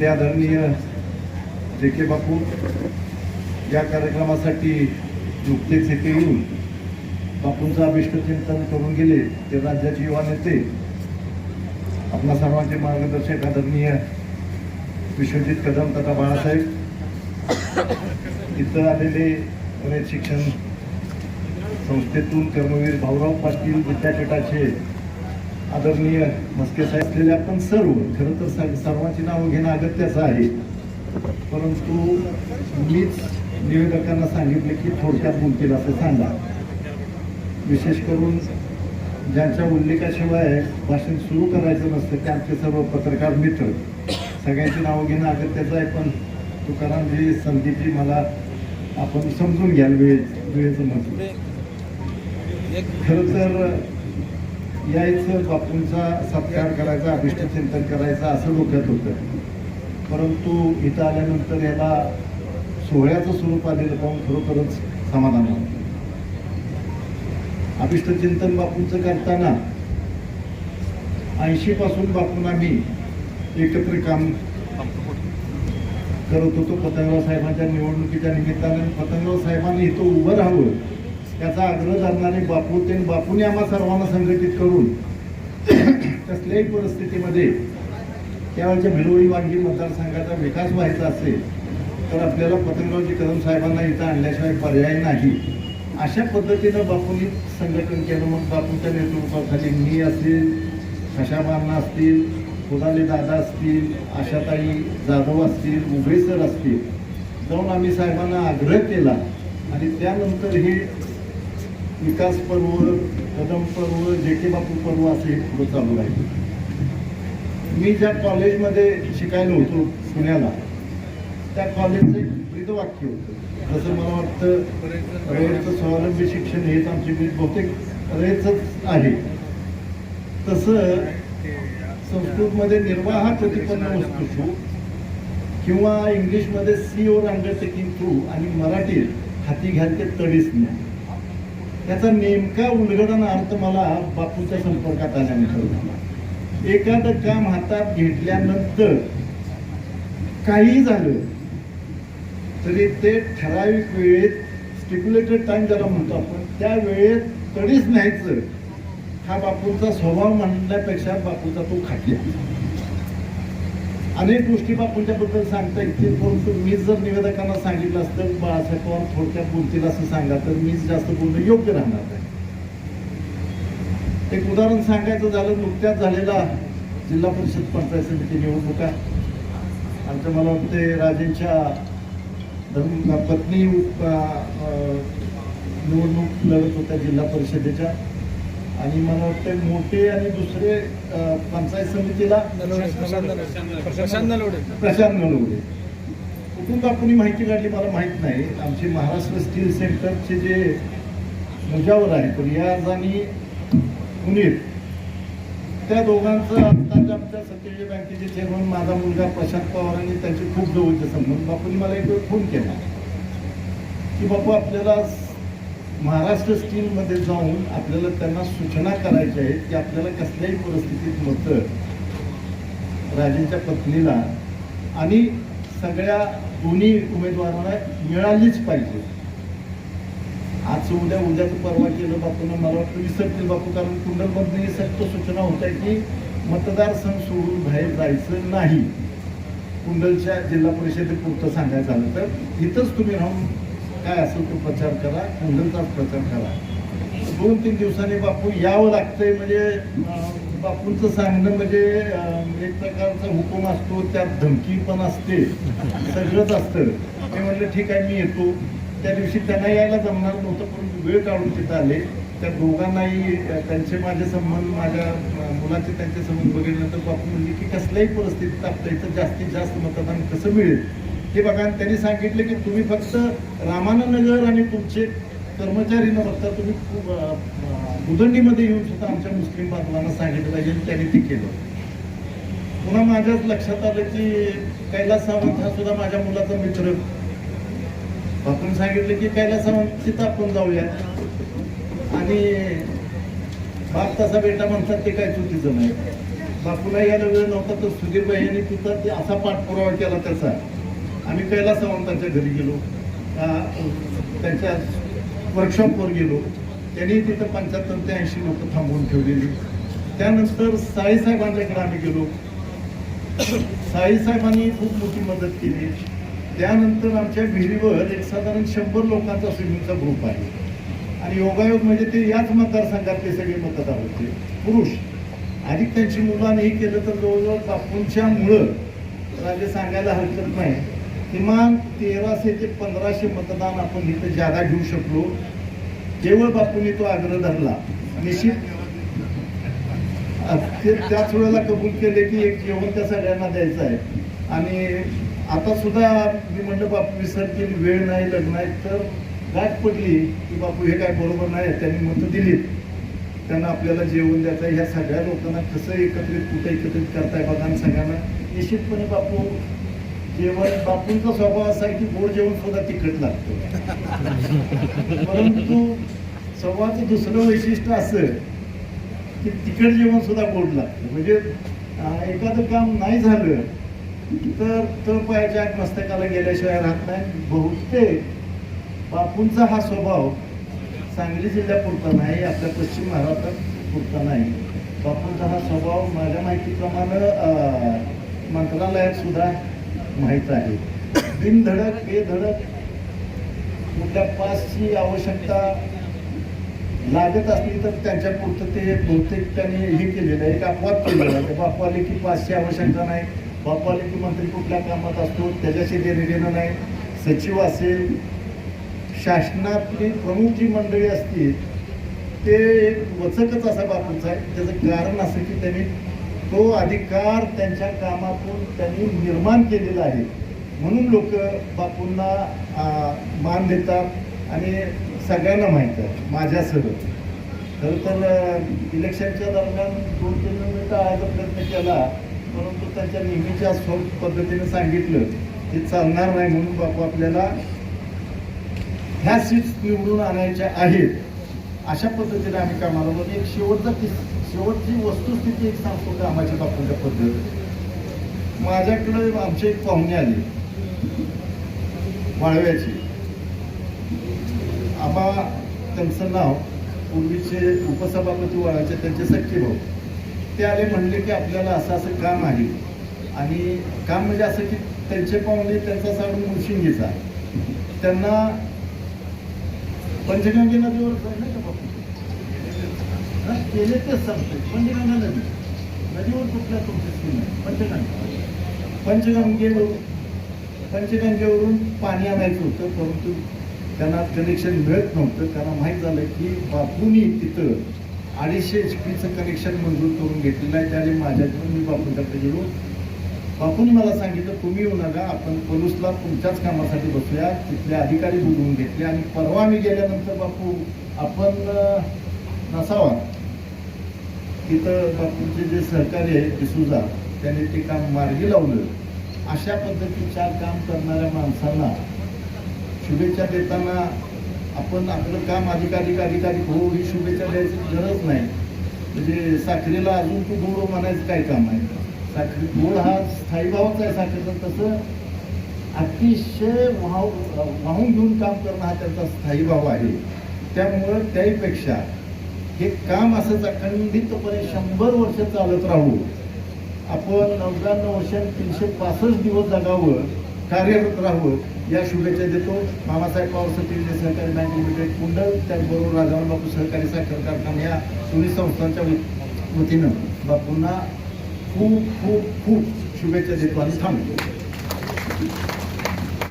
ते आदरणीय जे बापू या कार्यक्रमासाठी नुकतेच येथे येऊन बापूंचं अभिष्ट चिंतन करून गेले. ते राज्याचे युवा नेते, आपल्या सर्वांचे मार्गदर्शक आदरणीय विश्वजित कदम तथा बाळासाहेब, इथं आलेले पुणे शिक्षण संस्थेतून कर्मवीर भाऊराव पाटील विद्यापीठाचे आदरणीय मस्के साहेब असलेले आपण सर्व, खरं तर सर्वांची नावं घेणं अगत्याचं आहे, परंतु मीच निवेदकांना सांगितले की थोडक्यात बोलतील असं सांगा. विशेष करून ज्यांच्या उल्लेखाशिवाय भाषण सुरू करायचं नसतं ते आमचे सर्व पत्रकार मित्र, सगळ्यांची नावं घेणं अगत्याचं आहे. पण तुकारामजी, संदीपजी, मला आपण समजून घ्याल वेळेचं महत्त्व. खरं तर यायचं, बापूंचा सत्कार करायचा, अभिष्ट चिंतन करायचं असं डोक्यात होतं, परंतु इथं आल्यानंतर याला सोहळ्याचं स्वरूप आलेलं पाहून खरोखरच समाधान होतं. अभिष्ट चिंतन बापूंचं करताना 80 पासून बापूंना आम्ही एकत्र काम करत होतो. पतंगराव साहेबांच्या निवडणुकीच्या निमित्तानं पतंगराव साहेबांनी इथं उभं राहावं त्याचा आग्रह धरणारे बापूने आम्हा सर्वांना संघटित करून कसल्याही परिस्थितीमध्ये त्यावेळेच्या भिलोळी वांगी मतदारसंघाचा विकास व्हायचा असेल तर आपल्याला पतंगरावजी कदम साहेबांना इथं आणल्याशिवाय पर्याय नाही, अशा पद्धतीनं बापूंनी संघटन केलं. मग बापूंच्या नेतृत्वाखाली मी असतील, खशाबांना असतील, कोदाले दादा असतील, आशाताई जाधव असतील, उभे सर असतील, जाऊन आम्ही साहेबांना आग्रह केला आणि त्यानंतर हे विकास पर्व, कदम पर्व, जे बापू पर्व असे हे पुढं चालू राहिले. मी ज्या कॉलेजमध्ये शिकायला होतो पुण्याला, त्या कॉलेजचं एक ब्रीदवाक्य होतं, जसं मला वाटतं रयतचं स्वावलंबी शिक्षण हेच आमची बहुतेक रयतच आहे, तसं संस्कृतमध्ये निर्वाह प्रतिपन्न वस्तुषु किंवा इंग्लिशमध्ये सी ओर अंडरटेकिंग थ्रू आणि मराठीत हाती घ्याल ते तडीच नाही, त्याचा नेमका उलगडण अर्थ मला बापूच्या संपर्कात आल्यानंतर झाला. एखादं काम हातात घेतल्यानंतर काही झालं तरी ते ठराविक वेळेत, स्टिप्युलेटेड टाइम ज्याला म्हणतो आपण, त्या वेळेत तडीच न्यायचं हा बापूंचा स्वभाव म्हणण्यापेक्षा बापूचा तो खाटी. अनेक गोष्टी बापूंच्या बद्दल सांगता येतील, परंतु मी जर निवेदकांना सांगितलं असतं बाळासाहेब पवार थोडक्यात बोलतील असं सांगा तर मीच जास्त बोलणं योग्य राहणार नाही. एक उदाहरण सांगायचं झालं, नुकत्याच झालेला जिल्हा परिषद पंचायत समिती निवडणुका, आमच्या मला वाटते राजेंच्या पत्नी निवडणूक लढत होत्या जिल्हा परिषदेच्या, आणि मला वाटतं मोठे आणि दुसरे पंचायत समितीला प्रशांत नलवडे. कुठून बापूंनी माहिती काढली मला माहीत नाही. आमचे महाराष्ट्र स्टील सेंटरचे जे मुजावर आहे रियाज आणि मुनीर, त्या दोघांचं आत्ताच्या आमच्या सत्यजी बँकेचे चेअरमन माझा मुलगा प्रशांत पवार आणि त्यांचे खूप जवळचे संबंध. बापूंनी मला एक वेळ फोन केला की बापू आपल्याला महाराष्ट्र स्टीलमध्ये जाऊन आपल्याला त्यांना सूचना करायच्या आहेत की आपल्याला कसल्याही परिस्थितीत मतं राजेंच्या पत्नीला आणि सगळ्या दोन्ही उमेदवारांना मिळालीच पाहिजे. आज उद्याचं परवा केलं बापूंना, मला वाटतं विसरतील बापू, कारण कुंडलमधली सक्त सूचना होत आहे की मतदारसंघ सोडून बाहेर जायचं नाही. कुंडलच्या जिल्हा परिषदेपुरतं सांगायचं झालं तर इथंच तुम्ही राहून काय असेल तो प्रचार करा, कुंडलचाच प्रचार करा. 2-3 दिवसांनी बापू यावं लागतंय, म्हणजे बापूंचं सांगणं म्हणजे एक प्रकारचा हुकूम असतो, त्यात धमकी पण असते, सगळंच असतं. मी म्हटलं ठीक आहे मी येतो. त्या दिवशी त्यांना यायला जमणार नव्हतं, पण वेळ काढून तिथं आले. त्या दोघांनाही त्यांचे माझे संबंध, माझ्या मुलाचे त्यांचे संबंध बघितल्यानंतर बापू म्हणले की कसल्याही परिस्थितीत आपल्या इथं जास्तीत जास्त मतदान कसं मिळेल हे बघा. त्यांनी सांगितलं की तुम्ही फक्त रामाननगर आणि तुमचे कर्मचारी न बघता तुम्ही उदंडीमध्ये येऊन सुद्धा आमच्या मुस्लिम बांधवांना सांगितलं पाहिजे. त्यांनी ते केलं. पुन्हा माझ्याच लक्षात आलं की कैलास सावंत हा सुद्धा माझ्या मुलाचा मित्र. आपण सांगितलं की कैलास सावंत तिथं आपण जाऊया, आणि बाप तसा बेटा म्हणतात ते काय चुकीचं नाही. बापूला यायला वेळ नव्हता तर सुधीरबाई यांनी तिथं ते असा पाठपुरावा केला त्याचा. आम्ही कैलास सावंतांच्या घरी गेलो, त्यांच्या वर्कशॉपवर गेलो, त्यांनी तिथं 75 ते 80 लोक थांबवून ठेवलेली. त्यानंतर साईसाहेबांच्याकडे आम्ही गेलो, साईसाहेबांनी खूप मोठी मदत केली. त्यानंतर आमच्या विहिरीवर एक साधारण 100 लोकांचा स्विमिंगचा ग्रुप आहे आणि योगायोग म्हणजे ते याच मतदारसंघातले सगळे मतदार होते, पुरुष. अधिक त्यांची मुलांनी हे केलं तर जवळजवळ बापूंच्या मुळं म्हणजे सांगायला हरकत नाही, किमान 1300 ते 1500 मतदान आपण इथं जागा घेऊ शकलो. केवळ बापूंनी तो आग्रह धरला. निश्चित त्याच वेळेला कबूल केले की एक जेवण त्या सगळ्यांना द्यायचं आहे. आणि आता सुद्धा मी म्हणलं बापू विसरतील, वेळ नाही, लग्न आहे, तर गाठ पडली की बापू हे काय बरोबर नाही. त्यांनी मतं दिलीत, त्यांना आपल्याला जेवण द्यायचं आहे. ह्या सगळ्या लोकांना कसं एकत्रित कुठं एकत्रित करताय बघा. आणि सगळ्यांना निश्चितपणे बापू जेवण, बापूंचा स्वभाव असा आहे की गोड जेवण सुद्धा तिखट लागतं, परंतु स्वभावाचं दुसरं वैशिष्ट्य असं की तिखट जेवण सुद्धा गोड लागतं. म्हणजे एखादं काम नाही झालं तर तळपायाच्या मस्तकाला गेल्याशिवाय राहत नाही. बहुतेक बापूंचा हा स्वभाव सांगली जिल्ह्यापुरता नाही, आपल्या पश्चिम महाराष्ट्रात पुरता नाही. बापूंचा हा स्वभाव माझ्या माहितीप्रमाणे मंत्रालयात सुद्धा माहीत आहे. बिनधडक बेधडक कुठल्या पासची आवश्यकता लागत असली तर त्यांच्या पुरतं ते बहुतेक त्यांनी हे केलेलं आहे, एक अपवाद केलेला आहे. बापू आले की पासची आवश्यकता नाही, बापू आले की मंत्री कुठल्या कामात असतो त्याच्याशी देणं नाही. सचिव असेल, शासनातली प्रमुख जी मंडळी असतील ते एक वचकच असा बापूचा आहे. त्याचं कारण असं की त्यांनी तो अधिकार त्यांच्या कामातून त्यांनी निर्माण केलेला आहे, म्हणून लोक बापूंना मान देतात. आणि सगळ्यांना माहीत आहे माझ्यासह. खरं तर इलेक्शनच्या दरम्यान 2-3 मिनिटं टाळायचा प्रयत्न केला, परंतु त्यांच्या नेहमीच्या पद्धतीने सांगितलं की चालणार नाही, म्हणून बापू आपल्याला ह्या सीट्स निवडून आणायच्या आहेत. अशा पद्धतीने आम्ही कामाला बघतो. एक शेवटची वस्तुस्थिती एक सांगतो कामाच्या बापूंच्या पद्धती. माझ्याकडे आमचे एक पाहुणे आले वाळव्याची. आबा त्यांचं नाव, पूर्वीचे उपसभापती वाळाचे त्यांचे सख्खे भाऊ, ते आले. म्हणले की आपल्याला असं असं काम आहे. आणि काम म्हणजे असं की त्यांचे पाहुणे त्यांचा साडू मुळशिंगीचा, त्यांना पंचगंगे नदीवर नाही का बापू केले तेच सांगतो. पंचगंगा नदीवर कुठल्या तुमची स्कीम आहे? पंचगंगेवरून पाणी आणायचं होतं, परंतु त्यांना कनेक्शन मिळत नव्हतं. त्यांना माहीत झालं की बापूंनी तिथं 250 HPचं कनेक्शन मंजूर करून घेतलेलं आहे. त्याने माझ्याकडून मी बापूंकडे गेलो. बापूंनी मला सांगितलं तुम्ही येऊ नका, आपण पलूसला तुमच्याच कामासाठी बसूया. तिथले अधिकारी बोलवून घेतले आणि परवा मी गेल्यानंतर बापू आपण नसावा तिथं बापूंचे जे सहकारी आहे डिसूजा त्यांनी ते काम मार्गी लावलं. अशा पद्धतीच्या काम करणाऱ्या माणसांना शुभेच्छा देताना आपण आपलं काम अधिकारी हो ही शुभेच्छा द्यायची गरज नाही. म्हणजे साखरेला अजून तू गोड म्हणायचं काय काम आहे? साखरी गोड हा स्थायी भावच आहे साखरेचा. तसं अतिशय वाहून घेऊन काम करणं हा त्यांचा स्थायी भाव आहे. त्यामुळं त्याहीपेक्षा हे काम असंच अखंडितपणे 100 वर्ष चालत राहू, आपण 99 वर्ष 365 दिवस जगावं, कार्यरत राहावं या शुभेच्छा देतो. मामासाहेब पवार सतीचे सहकारी बँक लिमिटेड कुंडल, त्याचबरोबर राजाराम बापू सहकारी साखर कारखाना या दोन्ही संस्थांच्या वतीनं बापूंना खूप खूप खूप शुभेच्छा देतो आणि थांबतो.